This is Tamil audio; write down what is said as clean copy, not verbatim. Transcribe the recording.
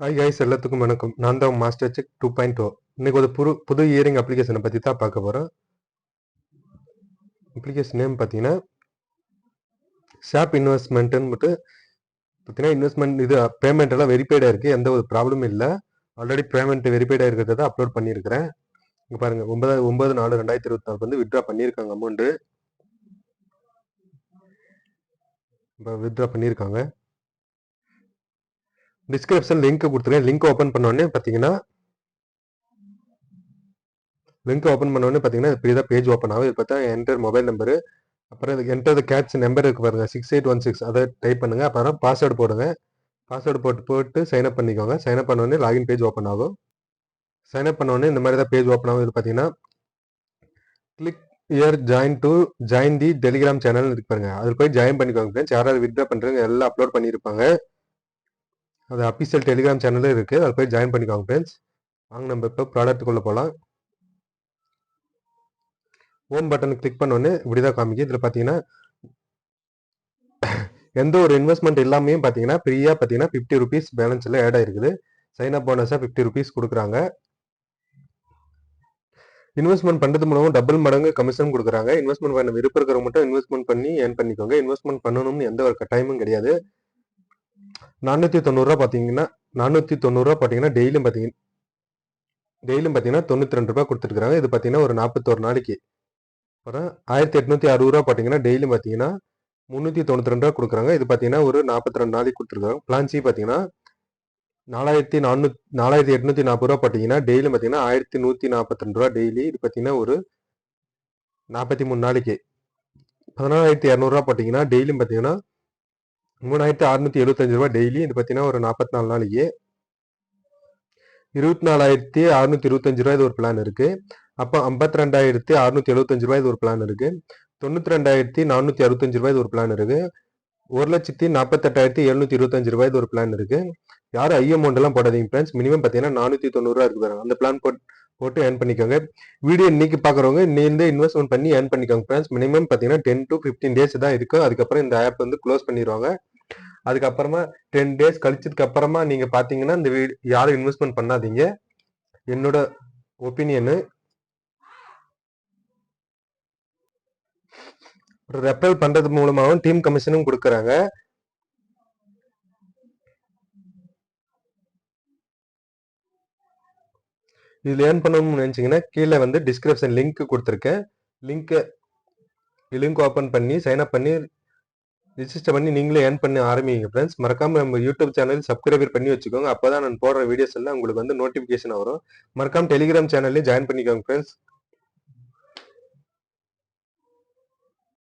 ஹாய் கைஸ், எல்லாத்துக்கும் வணக்கம். நான் தான் மாஸ்டர் செக் 2.0. இன்னைக்கு ஒரு புது இயரிங் அப்ளிகேஷனை பற்றி தான் பார்க்க போகிறோம். அப்ளிகேஷன் நேம் பார்த்தீங்கன்னா ஷாப் இன்வெஸ்ட்மெண்ட்டுன்னு பார்த்தீங்கன்னா இன்வெஸ்ட்மெண்ட் இது பேமெண்ட் எல்லாம் வெரிஃபைடாக இருக்குது. எந்த ஒரு ப்ராப்ளமும் இல்லை. ஆல்ரெடி பேமெண்ட் வெரிஃபைடாக இருக்கிறத அப்லோட் பண்ணியிருக்கிறேன். இங்கே பாருங்கள், 9/4/2024 வந்து வித்ட்ரா பண்ணியிருக்காங்க. அமௌண்ட்டு இப்போ வித்ட்ரா பண்ணியிருக்காங்க. டிஸ்கிரிப்ஷன் லிங்க் கொடுத்துருக்கேன். லிங்க் ஓப்பன் பண்ணோடனே பார்த்தீங்கன்னா இப்படி தான் பேஜ் ஓப்பன் ஆகும். இது பார்த்தா என்டர் மொபைல் நம்பரு, அப்புறம் இதுக்கு என்டர் த கேட்ச் நம்பர் இருக்கு பாருங்க, 6816, அதை டைப் பண்ணுங்க. அப்புறம் பாஸ்வேர்டு போடுங்க. பாஸ்வேர்டு போட்டு சைன் அப் பண்ணிக்கோங்க. சைன் அப் பண்ணோடனே லாகின் பேஜ் ஓப்பன் ஆகும். சைன் அப் பண்ணோடனே இந்த மாதிரி தான் பேஜ் ஓப்பன் ஆகும். இது பார்த்தீங்கன்னா கிளிக் இயர் ஜாயின் தி டெலிகிராம் சேனல் இருக்கு பாருங்க, அதில் போய் ஜாயின் பண்ணிக்கோங்க ஃப்ரெண்ட்ஸ். யாராவது வித்ட்ரா பண்ணுறவங்க எல்லாம் அப்லோட் பண்ணியிருப்பாங்க. அது அஃபிஷியல் டெலிகிராம் சேனலும் இருக்குது, அதில் போய் ஜாயின் பண்ணிக்கோங்க ஃப்ரெண்ட்ஸ். வாங்க நம்ம இப்போ ப்ராடக்ட்டுக்குள்ளே போகலாம். ஹோம் பட்டன் கிளிக் பண்ணோன்னே இப்படி தான் காமிக்கும். இதில் பார்த்தீங்கன்னா எந்த ஒரு இன்வெஸ்ட்மெண்ட் இல்லாமே பார்த்தீங்கன்னா ஃப்ரீயாக பார்த்தீங்கன்னா 50 ருபீஸ் பேலன்ஸில் ஆட் ஆயிருக்குது. சைன் அப் போனஸாக 50 ருபீஸ் கொடுக்குறாங்க. இன்வெஸ்ட்மெண்ட் பண்ணுறது மூலமாக டபுள் மடங்கு கமிஷன் கொடுக்குறாங்க. இன்வெஸ்ட்மெண்ட் பண்ண விருப்பம் இருக்கிறவங்க மட்டும் இன்வெஸ்ட்மெண்ட் பண்ணி ஏர்ன் பண்ணிக்கோங்க. இன்வெஸ்ட்மெண்ட் பண்ணணும்னு எந்த ஒரு கட்டாயமும் கிடையாது. 490 ரூபா பார்த்தீங்கன்னா டெய்லியும் பார்த்தீங்கன்னா 92 ரூபா கொடுத்துருக்காங்க. இது பார்த்தீங்கன்னா ஒரு 41 நாளைக்கு. அப்புறம் 1860 ரூபா பார்த்தீங்கன்னா டெய்லியும் பார்த்தீங்கன்னா 392 ரூபா கொடுக்குறாங்க. இது பார்த்தீங்கன்னா ஒரு 42 நாளைக்கு கொடுத்துருக்காங்க. பிளான் சி பார்த்தீங்கன்னா 4840 ரூபா பார்த்தீங்கன்னா டெய்லியும் பார்த்தீங்கன்னா 1142 ரூபா டெய்லி. இது பார்த்தீங்கன்னா ஒரு 43 நாளைக்கு. 14200 ரூபா பார்த்தீங்கன்னா டெய்லியும் பார்த்தீங்கன்னா 3675 ரூபா டெய்லி. இது பார்த்தீங்கன்னா ஒரு 44 நாளைக்கு. 24625 ரூபாய் இது ஒரு பிளான் இருக்கு. அப்போ 52675 ரூபாய் இது ஒரு பிளான் இருக்கு. 92465 ரூபாய் இது ஒரு பிளான் இருக்கு. 1,48,725 ரூபாய் இது ஒரு பிளான் இருக்கு. யாரும் ஐ அமௌண்ட் எல்லாம் போடாதீங்க ஃப்ரெண்ட்ஸ். மினிமம் பார்த்தீங்கன்னா 490 ரூபா இருக்கு பாருங்க, அந்த பிளான் போட்டு ஏர்ன் பண்ணிக்கோங்க. வீடியோ இன்னைக்கு பார்க்குறவங்க இன்னிலிருந்து இன்வெஸ்ட்மெண்ட் பண்ணி ஏர்ன் பண்ணிக்கோங்க ஃப்ரெண்ட்ஸ். மினிமம் பார்த்தீங்கன்னா 10 to 15 டேஸ் தான் இருக்கும். அதுக்கப்புறம் இந்த ஆப் வந்து க்ளோஸ் பண்ணிடுவாங்க. அதுக்கப்புறமா 10 டேஸ் கழிச்சதுக்கு அப்புறமா நீங்க பாத்தீங்கன்னா இந்த யாரும் இன்வெஸ்ட்மெண்ட் பண்ணாதீங்க, என்னோட ஒப்பீனியனு. ரெஃபரல் பண்றது மூலமாகவும் டீம் கமிஷனும் கொடுக்குறாங்க. இதுல ஏர்ன் பண்ணணும்னு நினைச்சீங்கன்னா கீழே வந்து டிஸ்கிரிப்ஷன் லிங்க் கொடுத்துருக்கேன். லிங்க் ஓப்பன் பண்ணி சைன் அப் பண்ணி ரிஜிஸ்டர் பண்ணி நீங்களே ஏர்ன் பண்ண ஆரம்பிங்க ஃப்ரெண்ட்ஸ். மறக்காம நம்ம யூடியூப் சேனல் சப்ஸ்கிரைபர் பண்ணி வச்சுக்கோங்க. அப்பதான் நான் போடுற வீடியோஸ் எல்லாம் உங்களுக்கு வந்து நோட்டிபிகேஷன் வரும். மறக்காம டெலிகிராம் சேனல்லையும் ஜாயின் பண்ணிக்கோங்க ஃப்ரெண்ட்ஸ்.